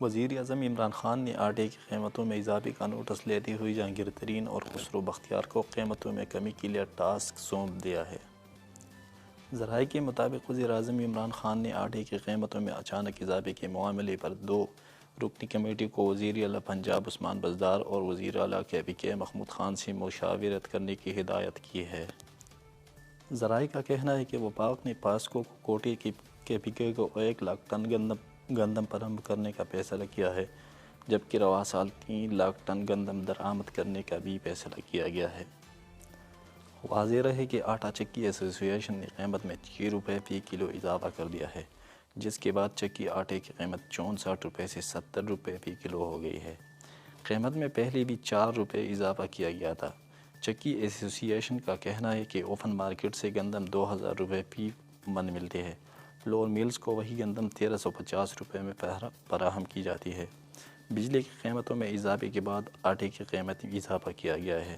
وزیر اعظم عمران خان نے آٹے کی قیمتوں میں اضافے کا نوٹس لیتے ہوئے جہانگیر ترین اور خسرو بختیار کو قیمتوں میں کمی کے لیے ٹاسک سونپ دیا ہے۔ ذرائع کے مطابق وزیر اعظم عمران خان نے آٹے کی قیمتوں میں اچانک اضافے کے معاملے پر 2 رکنی کمیٹی کو وزیر اعلیٰ پنجاب عثمان بزدار اور وزیر اعلیٰ KPK محمود خان سے مشاورت کرنے کی ہدایت کی ہے۔ ذرائع کا کہنا ہے کہ وفاق نے پاسکو کو کوٹے کی KPK کو 1 لاکھ ٹن گندم فراہم کرنے کا فیصلہ کیا ہے، جبکہ رواں سال 3 لاکھ ٹن گندم درآمد کرنے کا بھی فیصلہ کیا گیا ہے۔ واضح رہے کہ آٹا چکی ایسوسی ایشن نے قیمت میں 6 روپے فی کلو اضافہ کر دیا ہے، جس کے بعد چکی آٹے کی قیمت 64 روپے سے 70 روپے فی کلو ہو گئی ہے۔ قیمت میں پہلے بھی 4 روپے اضافہ کیا گیا تھا۔ چکی ایسوسی ایشن کا کہنا ہے کہ اوپن مارکیٹ سے گندم 2000 روپے فی من ملتے ہیں۔ فلور میلز کو وہی گندم 1350 روپے میں فراہم کی جاتی ہے۔ بجلی کی قیمتوں میں اضافے کے بعد آٹے کی قیمت میں اضافہ کیا گیا ہے۔